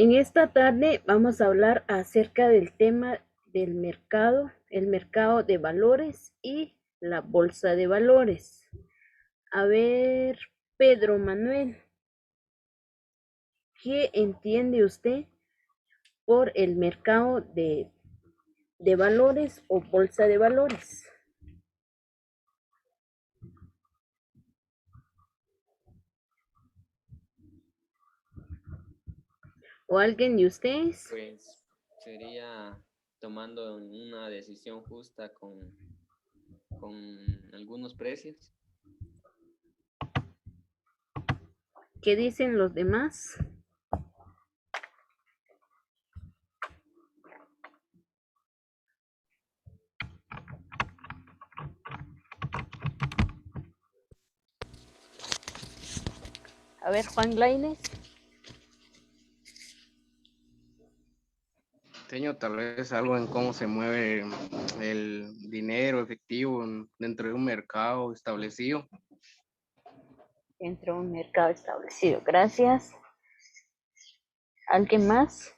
En esta tarde vamos a hablar acerca del tema del mercado, el mercado de valores y la bolsa de valores. A ver, Pedro Manuel, ¿qué entiende usted por el mercado de valores o bolsa de valores? ¿O alguien de ustedes? Pues sería tomando una decisión justa con algunos precios. ¿Qué dicen los demás? A ver, Juan Glaines. Señor, tal vez algo en cómo se mueve el dinero efectivo dentro de un mercado establecido. Dentro de un mercado establecido. Gracias. ¿Alguien más?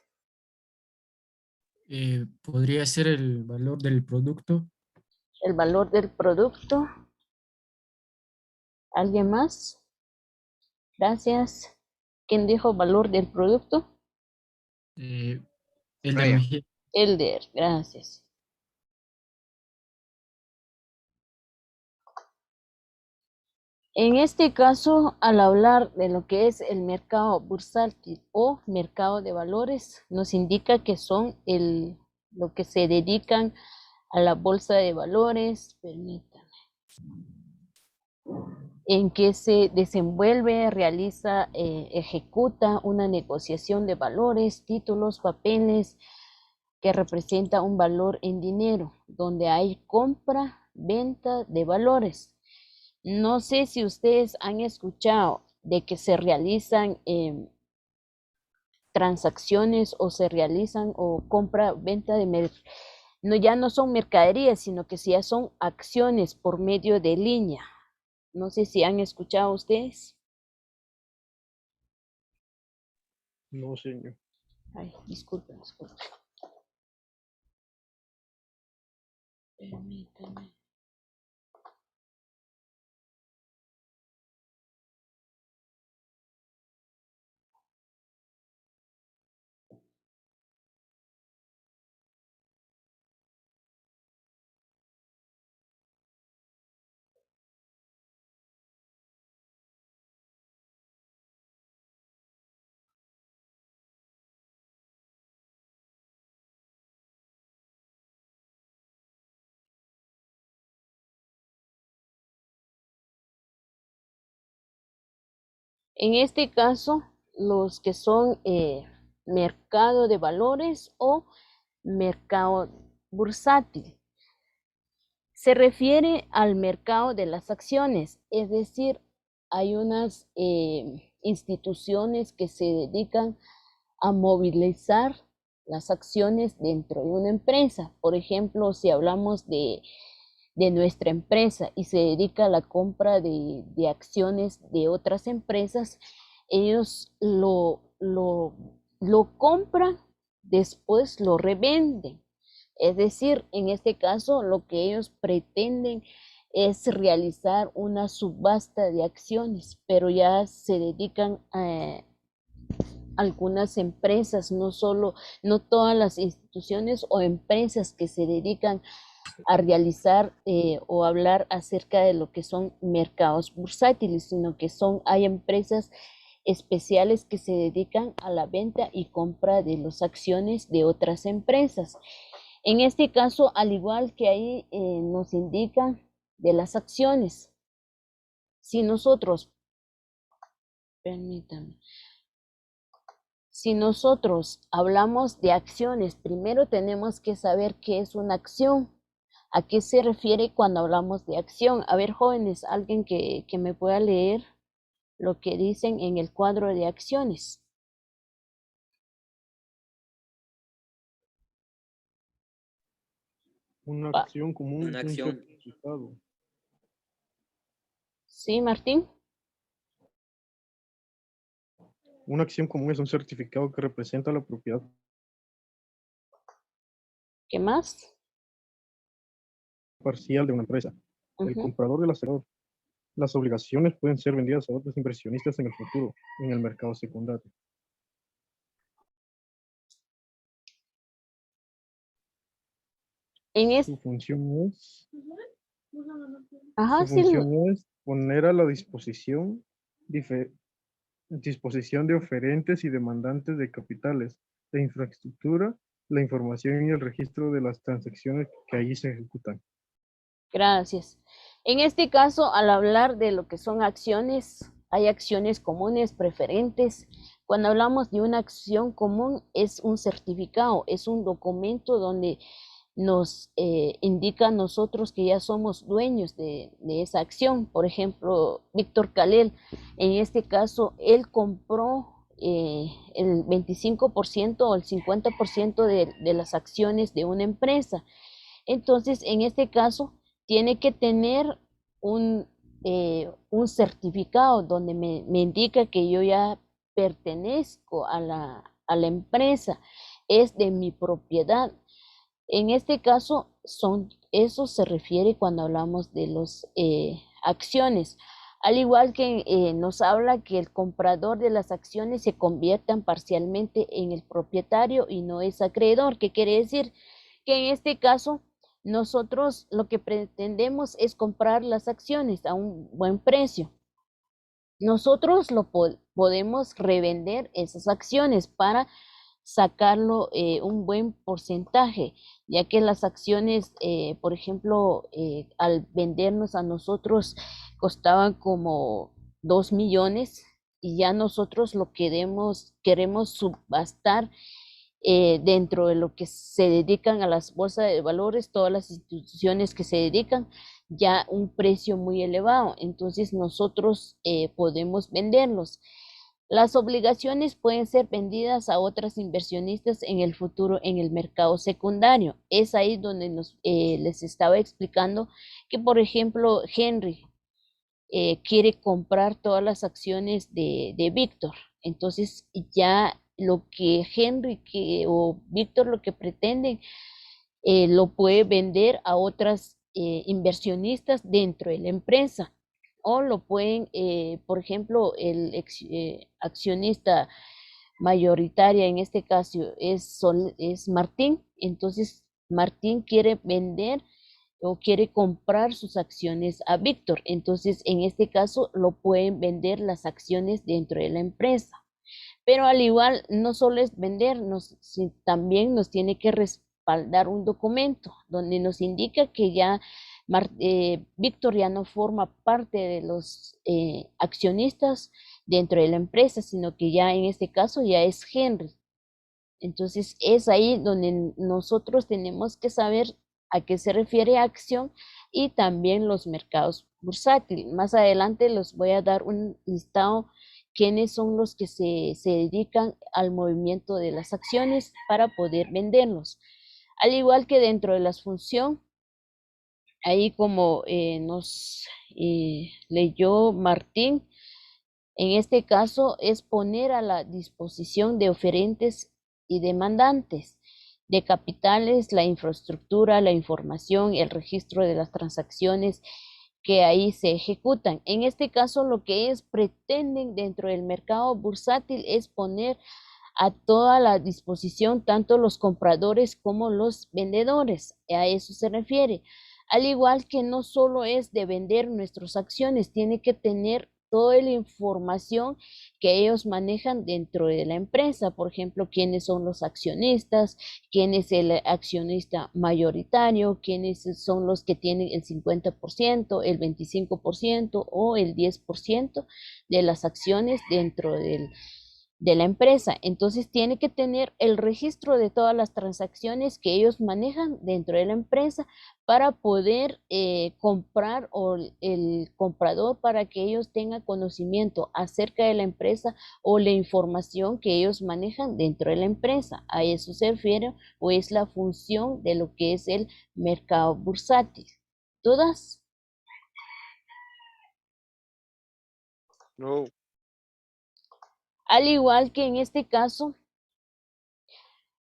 Podría ser el valor del producto. El valor del producto. ¿Alguien más? Gracias. ¿Quién dijo valor del producto? Elder Brian. Mejía. Elder, gracias. En este caso, al hablar de lo que es el mercado bursátil o mercado de valores, nos indica que son lo que se dedican a la bolsa de valores, permítame, en que se desenvuelve, realiza, ejecuta una negociación de valores, títulos, papeles, que representa un valor en dinero, donde hay compra, venta de valores. No sé si ustedes han escuchado de que se realizan transacciones o se realizan o compra, venta de no, ya no son mercaderías, sino que ya son acciones por medio de línea. No sé si han escuchado ustedes. No, señor. Ay, disculpen. Permítame. En este caso, los que son mercado de valores o mercado bursátil. Se refiere al mercado de las acciones, es decir, hay unas instituciones que se dedican a movilizar las acciones dentro de una empresa. Por ejemplo, si hablamos de nuestra empresa y se dedica a la compra de acciones de otras empresas, ellos lo compran, después lo revenden. Es decir, en este caso, lo que ellos pretenden es realizar una subasta de acciones, pero ya se dedican a algunas empresas, no todas las instituciones o empresas que se dedican a realizar o hablar acerca de lo que son mercados bursátiles, sino que hay empresas especiales que se dedican a la venta y compra de las acciones de otras empresas. En este caso, al igual que ahí nos indica de las acciones, si nosotros, permítanme, si nosotros hablamos de acciones, primero tenemos que saber qué es una acción. ¿A qué se refiere cuando hablamos de acción? A ver, jóvenes, alguien que me pueda leer lo que dicen en el cuadro de acciones. Una acción común Una es un acción, certificado. ¿Sí, Martín? Una acción común es un certificado que representa la propiedad ¿Qué más? parcial de una empresa. El Ujú. comprador del asegurador. Las obligaciones pueden ser vendidas a otros inversionistas en el futuro, en el mercado secundario. En es, Su función es, ajá, su sí, función es poner a la disposición de oferentes y demandantes de capitales, de infraestructura, la información y el registro de las transacciones que allí se ejecutan. gracias. En este caso, al hablar de lo que son acciones, hay acciones comunes, preferentes. Cuando hablamos de una acción común, es un certificado, es un documento donde nos indica a nosotros que ya somos dueños de esa acción. Por ejemplo, Víctor Calel, en este caso, él compró el 25% o el 50% de las acciones de una empresa. Entonces, en este caso, tiene que tener un certificado donde me indica que yo ya pertenezco a la empresa, es de mi propiedad. En este caso, eso se refiere cuando hablamos de las acciones. Al igual que nos habla que el comprador de las acciones se conviertan parcialmente en el propietario y no es acreedor, que quiere decir que en este caso nosotros lo que pretendemos es comprar las acciones a un buen precio. Nosotros podemos revender esas acciones para sacarlo un buen porcentaje, ya que las acciones, por ejemplo, al vendernos a nosotros costaban como 2 millones y ya nosotros lo queremos subastar dentro de lo que se dedican a las bolsas de valores, todas las instituciones que se dedican, ya un precio muy elevado. Entonces nosotros podemos venderlos. Las obligaciones pueden ser vendidas a otras inversionistas en el futuro en el mercado secundario. Es ahí donde les estaba explicando que, por ejemplo, Henry quiere comprar todas las acciones de Víctor. Entonces ya lo que o Víctor lo que pretenden lo puede vender a otras inversionistas dentro de la empresa o lo pueden, por ejemplo, el accionista mayoritaria en este caso es Martín, entonces Martín quiere vender o quiere comprar sus acciones a Víctor, entonces en este caso lo pueden vender las acciones dentro de la empresa. Pero al igual, no solo es vendernos, también nos tiene que respaldar un documento donde nos indica que ya Víctor ya no forma parte de los accionistas dentro de la empresa, sino que ya en este caso ya es Henry. Entonces es ahí donde nosotros tenemos que saber a qué se refiere acción y también los mercados bursátiles. Más adelante les voy a dar un listado quiénes son los que se dedican al movimiento de las acciones para poder venderlos. Al igual que dentro de las funciones, ahí como nos leyó Martín, en este caso es poner a la disposición de oferentes y demandantes de capitales la infraestructura, la información, el registro de las transacciones que ahí se ejecutan. En este caso, lo que ellos pretenden dentro del mercado bursátil es poner a toda la disposición tanto los compradores como los vendedores. A eso se refiere. Al igual que no solo es de vender nuestras acciones, tiene que tener toda la información que ellos manejan dentro de la empresa, por ejemplo, quiénes son los accionistas, quién es el accionista mayoritario, quiénes son los que tienen el 50%, el 25% o el 10% de las acciones dentro de la empresa. Entonces tiene que tener el registro de todas las transacciones que ellos manejan dentro de la empresa para poder comprar o el comprador para que ellos tengan conocimiento acerca de la empresa o la información que ellos manejan dentro de la empresa. A eso se refiere o es la función de lo que es el mercado bursátil. ¿Dudas? No. Al igual que en este caso,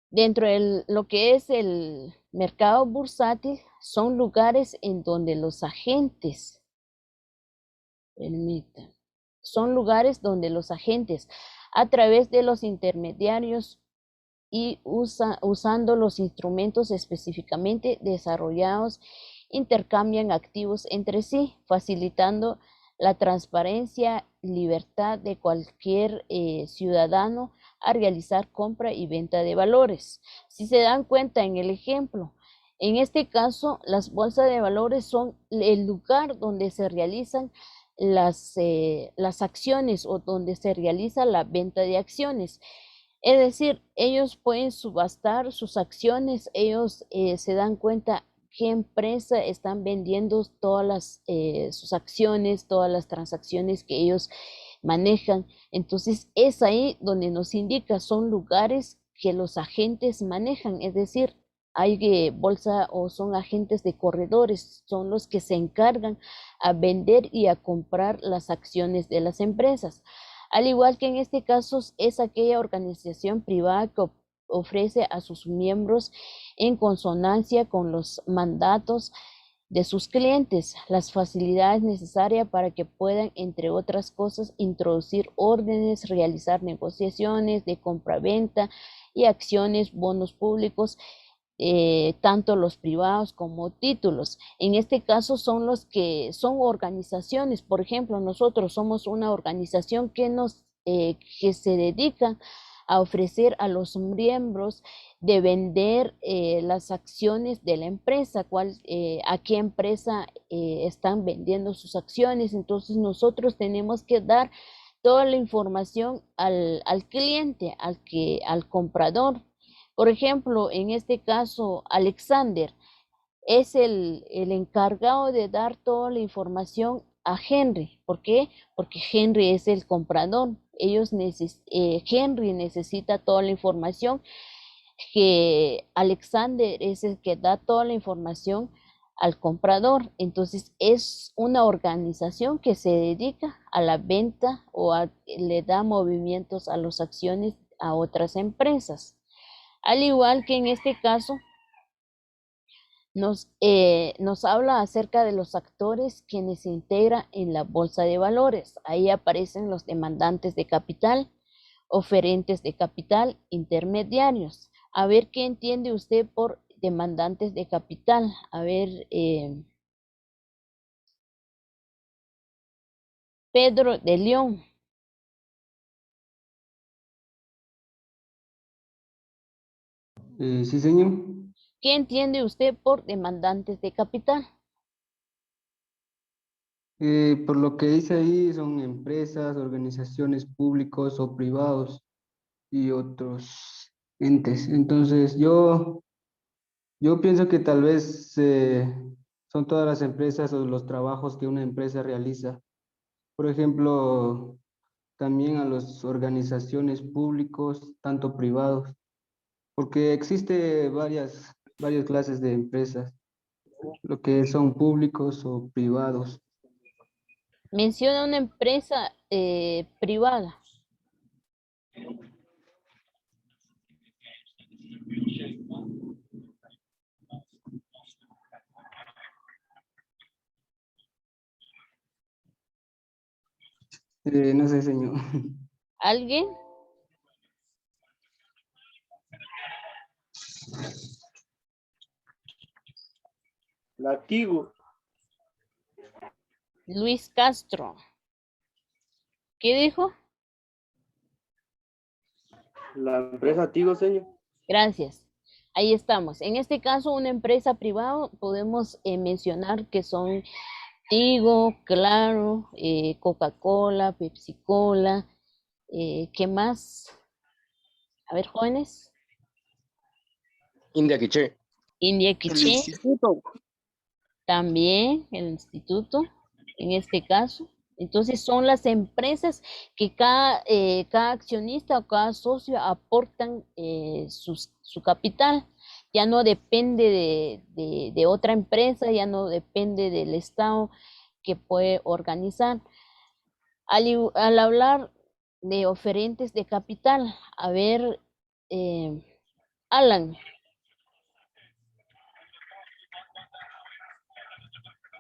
dentro de lo que es el mercado bursátil, son lugares en donde los agentes, permítanme, son lugares donde los agentes, a través de los intermediarios y usando los instrumentos específicamente desarrollados, intercambian activos entre sí, facilitando la transparencia y libertad de cualquier ciudadano a realizar compra y venta de valores. Si se dan cuenta en el ejemplo, en este caso, las bolsas de valores son el lugar donde se realizan las acciones o donde se realiza la venta de acciones. Es decir, ellos pueden subastar sus acciones, ellos se dan cuenta qué empresa están vendiendo todas sus acciones, todas las transacciones que ellos manejan. Entonces, es ahí donde nos indica, son lugares que los agentes manejan, es decir, hay bolsa o son agentes de corredores, son los que se encargan a vender y a comprar las acciones de las empresas. Al igual que en este caso es aquella organización privada que ofrece a sus miembros en consonancia con los mandatos de sus clientes las facilidades necesarias para que puedan, entre otras cosas, introducir órdenes, realizar negociaciones de compra-venta y acciones, bonos públicos, tanto los privados como títulos. En este caso son los que son organizaciones. Por ejemplo, nosotros somos una organización que se dedica a ofrecer a los miembros de vender las acciones de la empresa, a qué empresa están vendiendo sus acciones. Entonces nosotros tenemos que dar toda la información al cliente, al comprador. Por ejemplo, en este caso, Alexander es el encargado de dar toda la información a Henry. ¿Por qué? Porque Henry es el comprador. Henry necesita toda la información, que Alexander es el que da toda la información al comprador. Entonces es una organización que se dedica a la venta o le da movimientos a las acciones a otras empresas. Al igual que en este caso, nos habla acerca de los actores quienes se integran en la bolsa de valores. Ahí aparecen los demandantes de capital, oferentes de capital, intermediarios. A ver qué entiende usted por demandantes de capital. A ver, Pedro de León. Sí, señor. ¿Qué entiende usted por demandantes de capital? Por lo que dice ahí, son empresas, organizaciones públicos o privados y otros entes. Entonces, yo pienso que tal vez son todas las empresas o los trabajos que una empresa realiza. Por ejemplo, también a las organizaciones públicos, tanto privados, porque existe varias clases de empresas, lo que son públicos o privados. Menciona una empresa privada. No sé, señor. ¿Alguien? Latigo. Luis Castro. ¿Qué dijo? La empresa Tigo, señor. Gracias. Ahí estamos. En este caso, una empresa privada, podemos mencionar que son Tigo, Claro, Coca-Cola, Pepsi-Cola, ¿qué más? A ver, jóvenes. India Quiché. India Quiché, también el instituto, en este caso. Entonces son las empresas que cada accionista o cada socio aportan su capital. Ya no depende de otra empresa, ya no depende del Estado que puede organizar. Al hablar de oferentes de capital. A ver, Alan,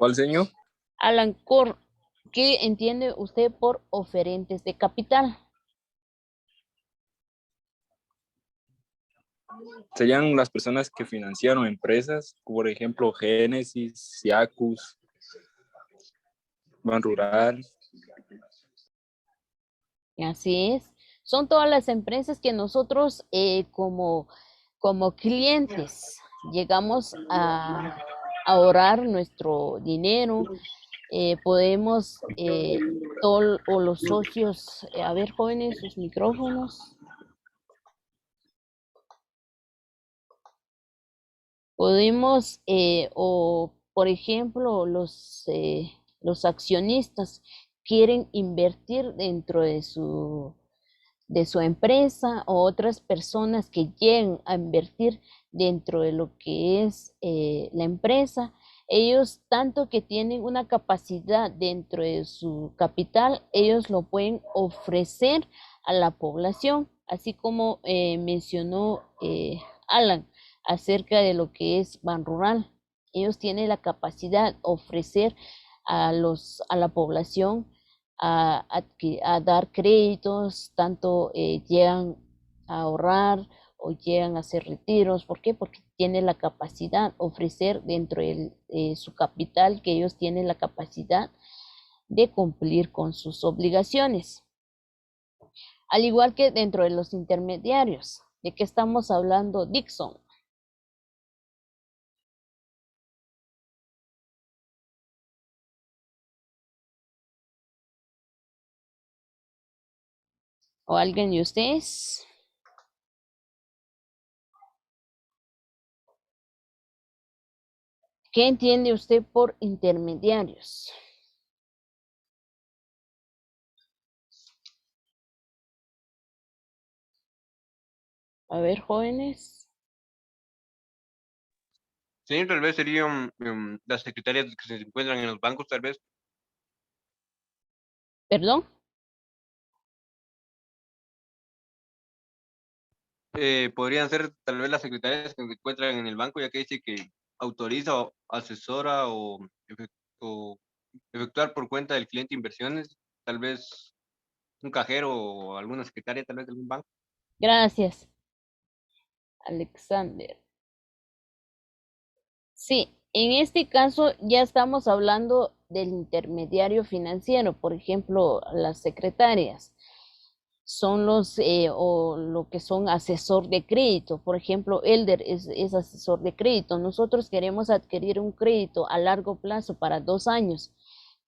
¿Cuál, señor? Alan Cor, ¿qué entiende usted por oferentes de capital? Serían las personas que financiaron empresas, por ejemplo, Génesis, Siacus, Ban Rural. Así es. Son todas las empresas que nosotros como clientes llegamos a ahorrar nuestro dinero. Podemos, o los socios, a ver, jóvenes, sus micrófonos. Podemos, o por ejemplo, los accionistas quieren invertir dentro de su empresa, o otras personas que lleguen a invertir dentro de lo que es la empresa. Ellos, tanto que tienen una capacidad dentro de su capital, ellos lo pueden ofrecer a la población, así como mencionó Alan acerca de lo que es Ban Rural. Ellos tienen la capacidad de ofrecer a la población a dar créditos, tanto llegan a ahorrar o llegan a hacer retiros. ¿Por qué? Porque tienen la capacidad de ofrecer dentro de su capital, que ellos tienen la capacidad de cumplir con sus obligaciones. Al igual que dentro de los intermediarios. ¿De qué estamos hablando, Dixon? ¿O alguien de ustedes? ¿Qué entiende usted por intermediarios? A ver, jóvenes. Sí, tal vez serían las secretarias que se encuentran en los bancos, tal vez. ¿Perdón? Podrían ser tal vez las secretarias que se encuentran en el banco, ya que dice que autoriza o asesora o efectuar por cuenta del cliente inversiones, tal vez un cajero o alguna secretaria tal vez de algún banco. Gracias, Alexander. Sí, en este caso ya estamos hablando del intermediario financiero, por ejemplo, las secretarias son o lo que son asesor de crédito. Por ejemplo, Elder es asesor de crédito. Nosotros queremos adquirir un crédito a largo plazo para 2 años,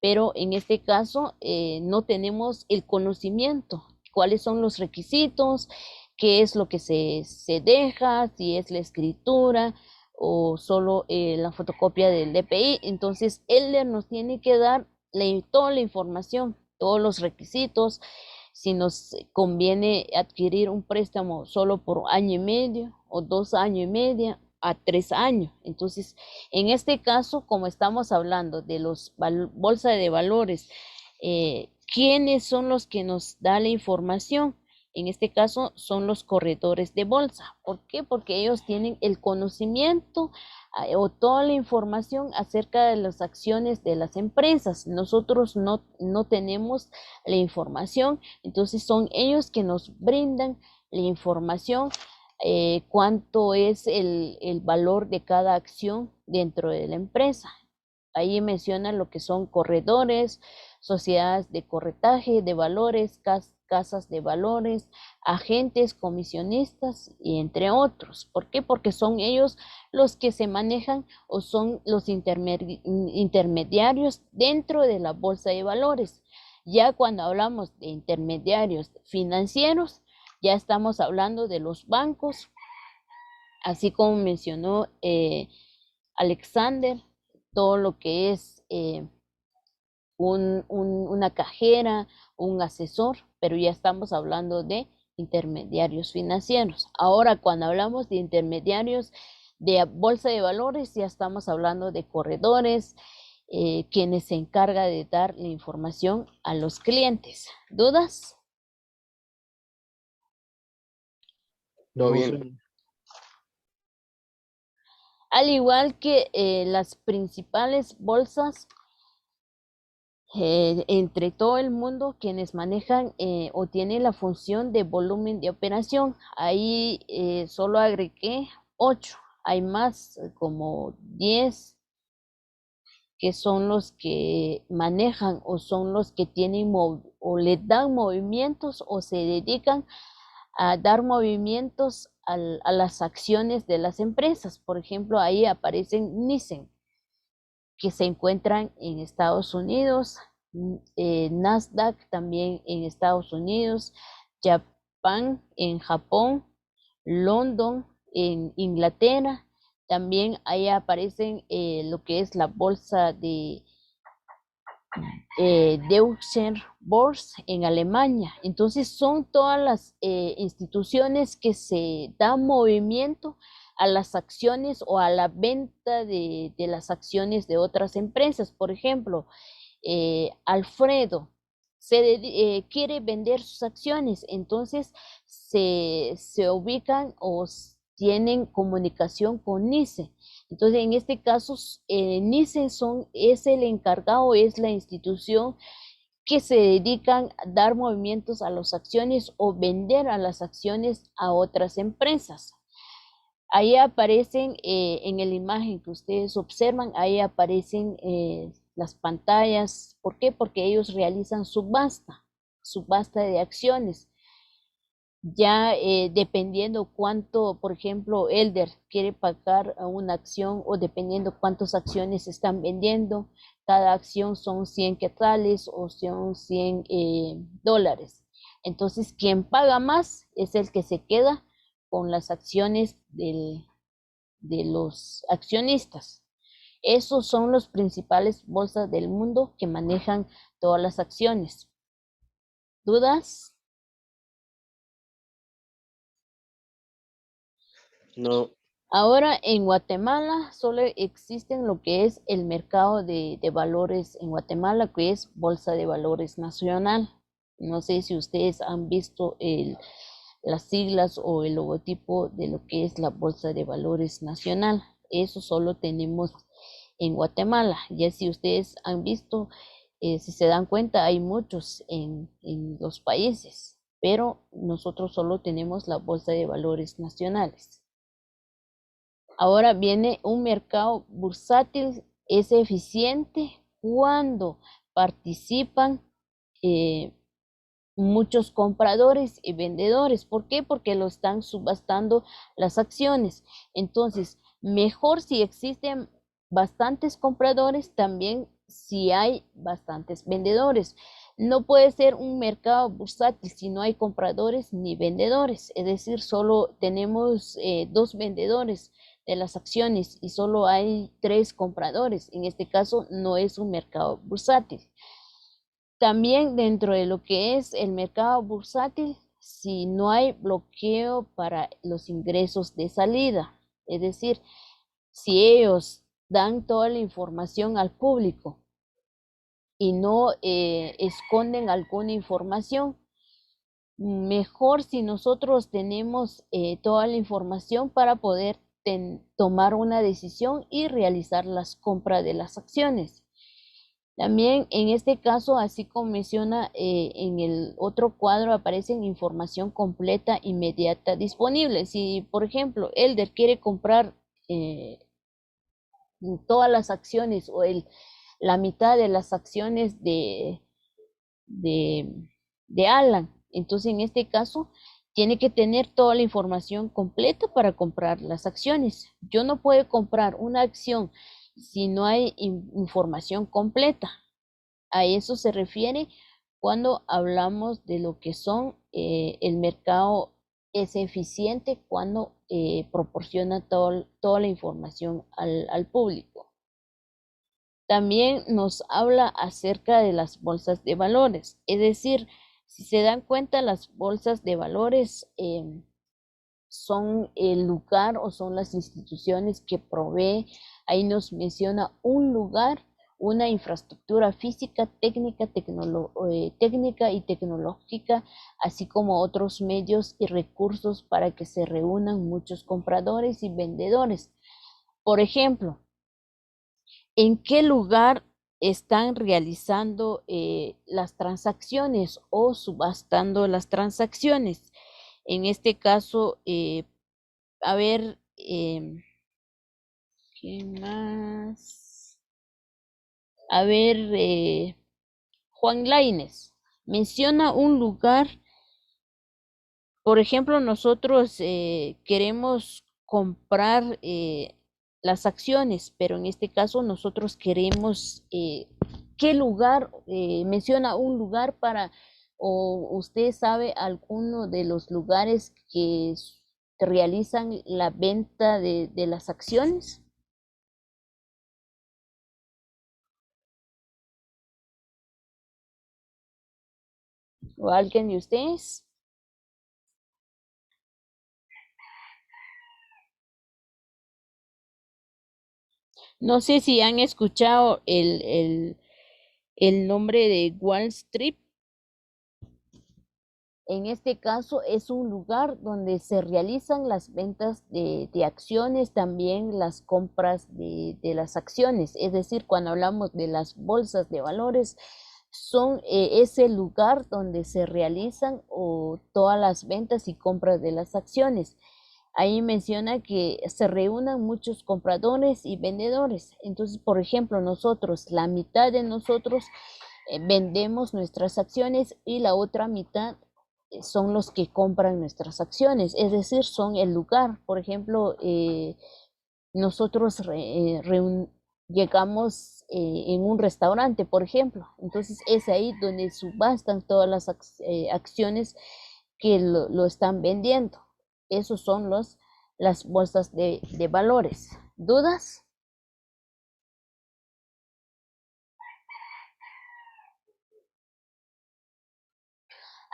pero en este caso no tenemos el conocimiento, cuáles son los requisitos, qué es lo que se deja, si es la escritura o solo la fotocopia del DPI. Entonces, Elder nos tiene que dar toda la información, todos los requisitos, si nos conviene adquirir un préstamo solo por 1 año y medio o 2 años y medio a 3 años. Entonces, en este caso, como estamos hablando de los bolsa de valores, ¿quiénes son los que nos da la información? En este caso son los corredores de bolsa. ¿Por qué? Porque ellos tienen el conocimiento o toda la información acerca de las acciones de las empresas. Nosotros no tenemos la información, entonces son ellos que nos brindan la información, cuánto es el valor de cada acción dentro de la empresa. Ahí menciona lo que son corredores, sociedades de corretaje de valores, casas de valores, agentes, comisionistas y entre otros. ¿Por qué? Porque son ellos los que se manejan o son los intermediarios dentro de la bolsa de valores. Ya cuando hablamos de intermediarios financieros, ya estamos hablando de los bancos, así como mencionó Alexander, todo lo que es una cajera, un asesor, pero ya estamos hablando de intermediarios financieros. Ahora, cuando hablamos de intermediarios de bolsa de valores, ya estamos hablando de corredores, quienes se encargan de dar la información a los clientes. ¿Dudas? Todo No bien. sé. Al igual que las principales bolsas entre todo el mundo, quienes manejan o tienen la función de volumen de operación. Ahí solo agregué 8. Hay más, como 10, que son los que manejan o son los que tienen o le dan movimientos o se dedican a dar movimientos a las acciones de las empresas. Por ejemplo, ahí aparecen Nissan, que se encuentran en Estados Unidos, Nasdaq también en Estados Unidos, Japan en Japón, London en Inglaterra. También ahí aparecen lo que es la bolsa de Deutsche Börse en Alemania. Entonces son todas las instituciones que se dan movimiento a las acciones o a la venta de las acciones de otras empresas. Por ejemplo, Alfredo quiere vender sus acciones, entonces se ubican o tienen comunicación con NICE. Entonces, en este caso, NICE es el encargado, es la institución que se dedican a dar movimientos a las acciones o vender a las acciones a otras empresas. Ahí aparecen, en la imagen que ustedes observan, ahí aparecen las pantallas. ¿Por qué? Porque ellos realizan subasta de acciones. Ya dependiendo cuánto, por ejemplo, Elder quiere pagar a una acción o dependiendo cuántas acciones están vendiendo, cada acción son 100 quetzales o son 100 dólares. Entonces, quien paga más es el que se queda con las acciones de los accionistas. Esos son los principales bolsas del mundo que manejan todas las acciones. ¿Dudas? No, Ahora en Guatemala solo existen lo que es el mercado de valores en Guatemala, que es Bolsa de Valores Nacional. No sé si ustedes han visto las siglas o el logotipo de lo que es la Bolsa de Valores Nacional. Eso solo tenemos en Guatemala. Ya si ustedes han visto, si se dan cuenta, hay muchos en los países, pero nosotros solo tenemos la Bolsa de Valores Nacionales. Ahora viene un mercado bursátil, es eficiente cuando participan muchos compradores y vendedores. ¿Por qué? Porque lo están subastando las acciones. Entonces, mejor si existen bastantes compradores, también si hay bastantes vendedores. No puede ser un mercado bursátil si no hay compradores ni vendedores. Es decir, solo tenemos 2 vendedores de las acciones y solo hay 3 compradores. En este caso, no es un mercado bursátil. También dentro de lo que es el mercado bursátil, si no hay bloqueo para los ingresos de salida, es decir, si ellos dan toda la información al público y no esconden alguna información, mejor si nosotros tenemos toda la información para poder tomar una decisión y realizar las compras de las acciones. También en este caso, así como menciona en el otro cuadro, aparecen información completa, inmediata, disponible. Si, por ejemplo, Elder quiere comprar todas las acciones o la mitad de las acciones de Alan, entonces en este caso tiene que tener toda la información completa para comprar las acciones. Yo no puedo comprar una acción si no hay información completa. A eso se refiere cuando hablamos de lo que son el mercado es eficiente cuando proporciona toda la información al público. También nos habla acerca de las bolsas de valores, es decir, si se dan cuenta, las bolsas de valores son el lugar o son las instituciones que provee, ahí nos menciona un lugar una infraestructura física, técnica y tecnológica, así como otros medios y recursos para que se reúnan muchos compradores y vendedores. Por ejemplo, ¿en qué lugar están realizando las transacciones o subastando las transacciones? En este caso, a ver, ¿qué más? A ver, Juan Lainez menciona un lugar. Por ejemplo, nosotros queremos comprar las acciones, pero en este caso nosotros queremos, ¿qué lugar? Menciona un lugar o usted sabe alguno de los lugares que realizan la venta de las acciones. ¿O alguien de ustedes? No sé si han escuchado el nombre de Wall Street. En este caso es un lugar donde se realizan las ventas de acciones, también las compras de las acciones. Es decir, cuando hablamos de las bolsas de valores, son ese lugar donde se realizan todas las ventas y compras de las acciones. Ahí menciona que se reúnan muchos compradores y vendedores. Entonces, por ejemplo, nosotros, la mitad de nosotros vendemos nuestras acciones y la otra mitad son los que compran nuestras acciones, es decir, son el lugar. Por ejemplo, nosotros llegamos en un restaurante, por ejemplo, entonces es ahí donde subastan todas las acciones que lo están vendiendo. Esos son las bolsas de valores. ¿Dudas?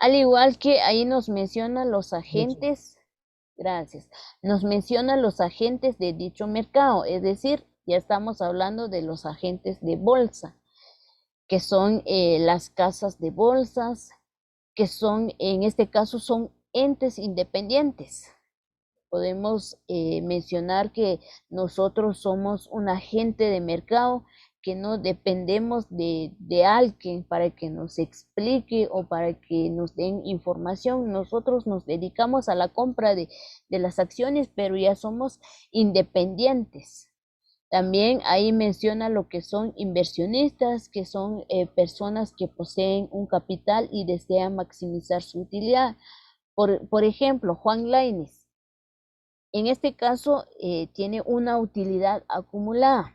Al igual que ahí nos menciona los agentes, gracias, nos menciona los agentes de dicho mercado, es decir, ya estamos hablando de los agentes de bolsa, que son las casas de bolsas, que son, en este caso, son entes independientes. Podemos mencionar que nosotros somos un agente de mercado, que no dependemos de alguien para que nos explique o para que nos den información. Nosotros nos dedicamos a la compra de las acciones, pero ya somos independientes. También ahí menciona lo que son inversionistas, que son personas que poseen un capital y desean maximizar su utilidad. Por ejemplo, Juan Lainez, en este caso tiene una utilidad acumulada,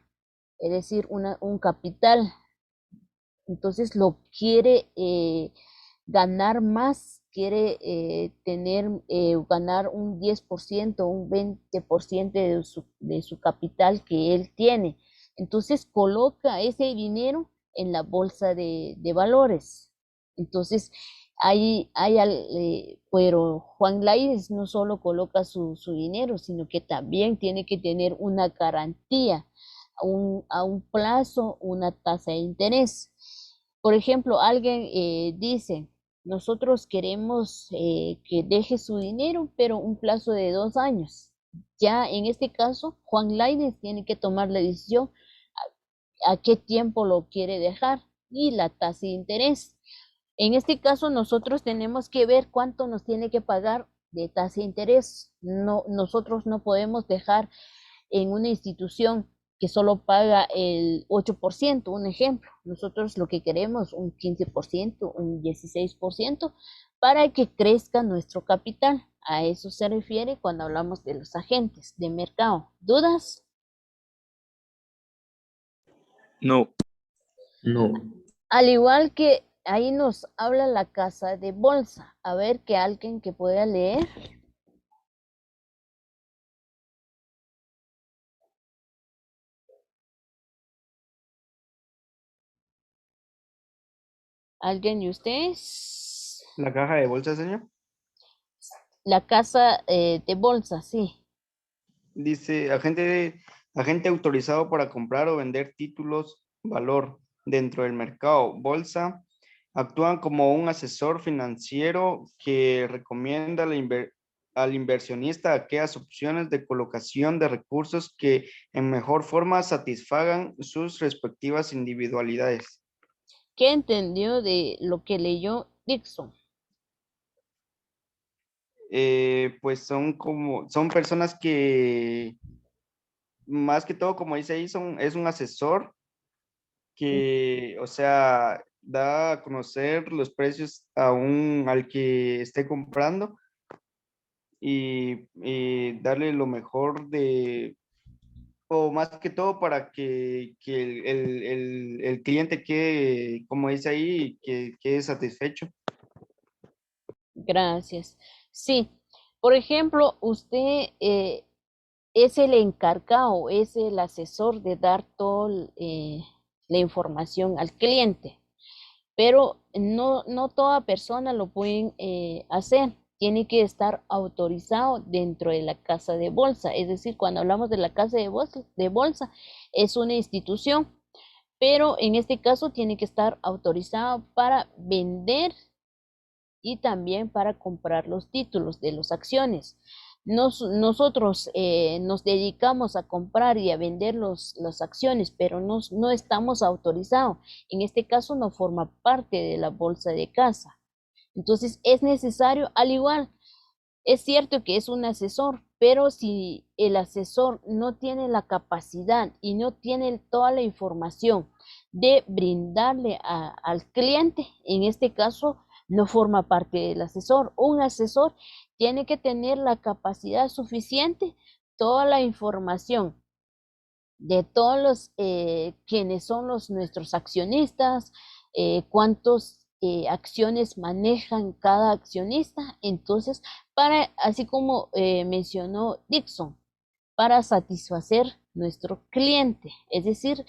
es decir, un capital. Entonces lo quiere ganar más, quiere ganar un 10%, un 20% de su capital que él tiene. Entonces coloca ese dinero en la bolsa de valores. Entonces, pero Juan Lainez no solo coloca su dinero, sino que también tiene que tener una garantía a un plazo, una tasa de interés. Por ejemplo, alguien dice, nosotros queremos que deje su dinero, pero un plazo de 2 años. Ya en este caso, Juan Lainez tiene que tomar la decisión a qué tiempo lo quiere dejar y la tasa de interés. En este caso, nosotros tenemos que ver cuánto nos tiene que pagar de tasa de interés. No, nosotros no podemos dejar en una institución que solo paga el 8%, un ejemplo. Nosotros lo que queremos un 15%, un 16%, para que crezca nuestro capital. A eso se refiere cuando hablamos de los agentes de mercado. ¿Dudas? No. No. Al igual que ahí nos habla la casa de bolsa. A ver que alguien que pueda leer. ¿Alguien de ustedes? ¿La caja de bolsa, señor? La casa de bolsa, sí. Dice agente autorizado para comprar o vender títulos valor dentro del mercado bolsa actúan como un asesor financiero que recomienda al inversionista aquellas opciones de colocación de recursos que en mejor forma satisfagan sus respectivas individualidades. ¿Qué entendió de lo que leyó Dixon? Pues son personas que, más que todo, como dice ahí, es un asesor que, o sea, da a conocer los precios al que esté comprando y darle lo mejor o más que todo para que el cliente quede, como dice ahí, que quede satisfecho. Gracias. Sí, por ejemplo, usted es el encargado, es el asesor de dar toda la información al cliente, pero no toda persona lo pueden hacer. Tiene que estar autorizado dentro de la casa de bolsa. Es decir, cuando hablamos de la casa de bolsa es una institución, pero en este caso tiene que estar autorizado para vender y también para comprar los títulos de las acciones. Nosotros nos dedicamos a comprar y a vender las acciones, pero no estamos autorizados. En este caso no forma parte de la bolsa de casa. Entonces es necesario, al igual, es cierto que es un asesor, pero si el asesor no tiene la capacidad y no tiene toda la información de brindarle al cliente, en este caso no forma parte del asesor. Un asesor tiene que tener la capacidad suficiente, toda la información de todos los quienes son nuestros accionistas, cuántos acciones manejan cada accionista. Entonces, así como mencionó Dixon, para satisfacer nuestro cliente. Es decir,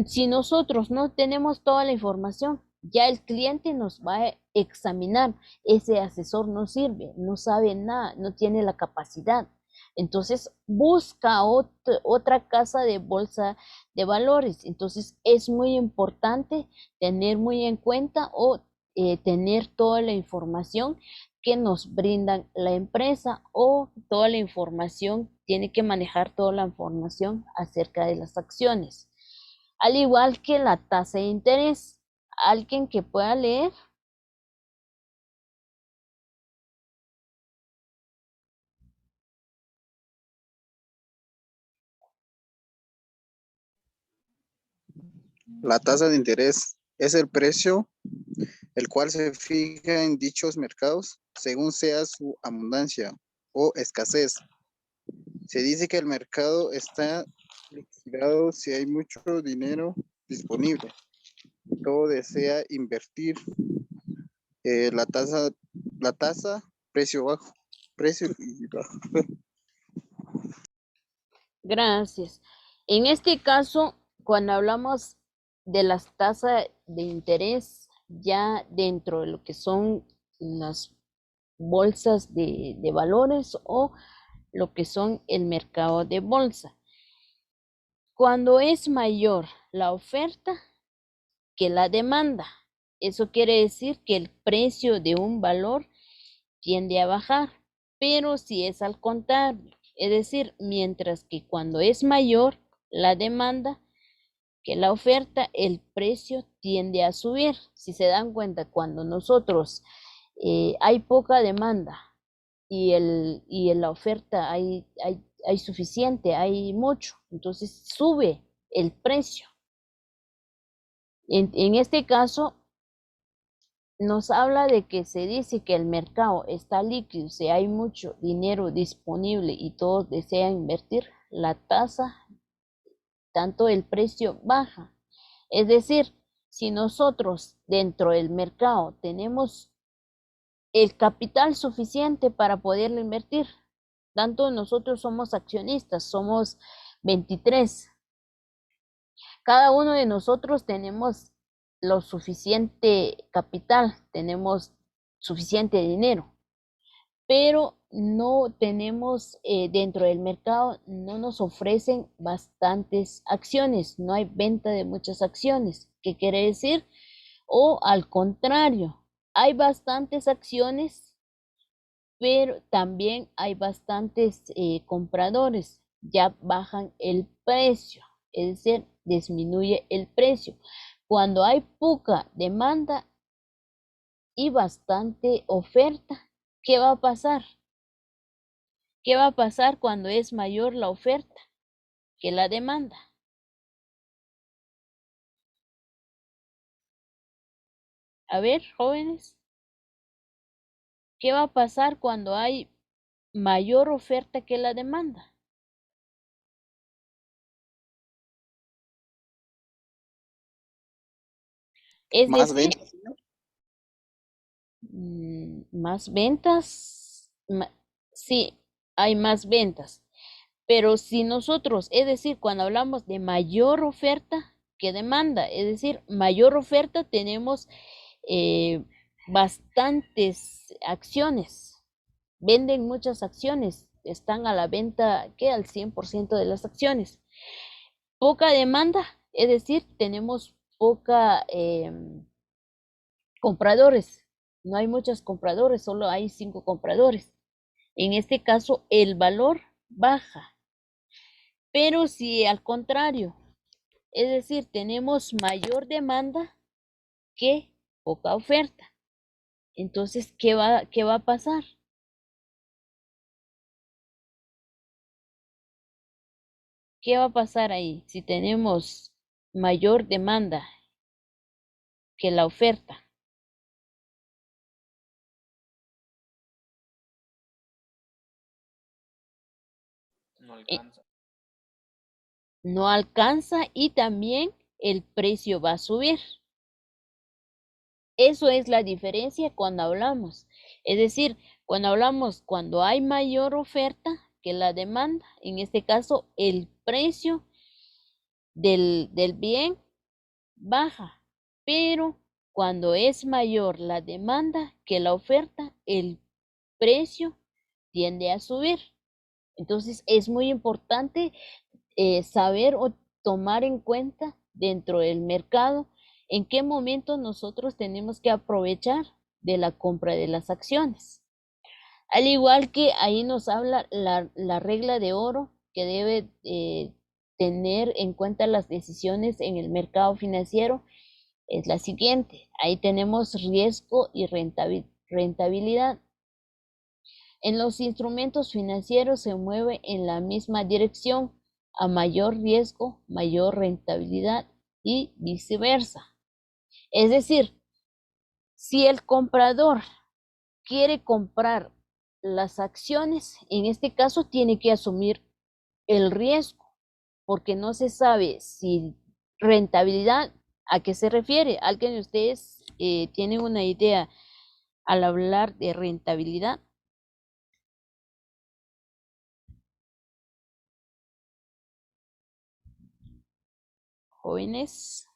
si nosotros no tenemos toda la información, ya el cliente nos va a examinar. Ese asesor no sirve, no sabe nada, no tiene la capacidad. Entonces busca otra casa de bolsa de valores. Entonces es muy importante tener muy en cuenta o tener toda la información que nos brindan la empresa o toda la información, tiene que manejar toda la información acerca de las acciones. Al igual que la tasa de interés. ¿Alguien que pueda leer? La tasa de interés es el precio el cual se fija en dichos mercados según sea su abundancia o escasez. Se dice que el mercado está liquidado si hay mucho dinero disponible. Todo desea invertir la tasa, precio bajo, precio y bajo. Gracias. En este caso, cuando hablamos de las tasas de interés, ya dentro de lo que son las bolsas de valores o lo que son el mercado de bolsa. Cuando es mayor la oferta que la demanda, eso quiere decir que el precio de un valor tiende a bajar, pero si es al contrario, es decir, mientras que cuando es mayor la demanda que la oferta, el precio tiende a subir. Si se dan cuenta, cuando nosotros hay poca demanda y en la oferta hay suficiente, hay mucho, entonces sube el precio. En este caso, nos habla de que se dice que el mercado está líquido, si hay mucho dinero disponible y todos desean invertir, la tasa, tanto el precio baja. Es decir, si nosotros dentro del mercado tenemos el capital suficiente para poderlo invertir, tanto nosotros somos accionistas, somos 23. Cada uno de nosotros tenemos lo suficiente capital, tenemos suficiente dinero, pero no tenemos dentro del mercado, no nos ofrecen bastantes acciones, no hay venta de muchas acciones. ¿Qué quiere decir? O al contrario, hay bastantes acciones, pero también hay bastantes compradores, ya bajan el precio, es decir, disminuye el precio. Cuando hay poca demanda y bastante oferta, ¿qué va a pasar? ¿Qué va a pasar cuando es mayor la oferta que la demanda? A ver, jóvenes, ¿qué va a pasar cuando hay mayor oferta que la demanda? Es Más decir, ventas. más ventas, sí, hay más ventas. Pero si nosotros, es decir, cuando hablamos de mayor oferta que demanda, es decir, mayor oferta, tenemos bastantes acciones, venden muchas acciones, están a la venta, ¿qué? Al 100% de las acciones. Poca demanda, es decir, tenemos poca compradores, no hay muchos compradores, solo hay 5 compradores. En este caso, el valor baja. Pero si al contrario, es decir, tenemos mayor demanda que poca oferta, entonces, ¿qué va a pasar? ¿Qué va a pasar ahí si tenemos mayor demanda que la oferta? No alcanza. No alcanza y también el precio va a subir. Eso es la diferencia cuando hablamos. Es decir, cuando hay mayor oferta que la demanda, en este caso el precio del bien baja, pero cuando es mayor la demanda que la oferta, el precio tiende a subir. Entonces es muy importante saber o tomar en cuenta dentro del mercado en qué momento nosotros tenemos que aprovechar de la compra de las acciones. Al igual que ahí nos habla la regla de oro que debe tener en cuenta las decisiones en el mercado financiero, es la siguiente. Ahí tenemos riesgo y rentabilidad. En los instrumentos financieros se mueve en la misma dirección, a mayor riesgo, mayor rentabilidad y viceversa. Es decir, si el comprador quiere comprar las acciones, en este caso tiene que asumir el riesgo, porque no se sabe si rentabilidad, ¿a qué se refiere? ¿Alguien de ustedes tiene una idea al hablar de rentabilidad? Jóvenes.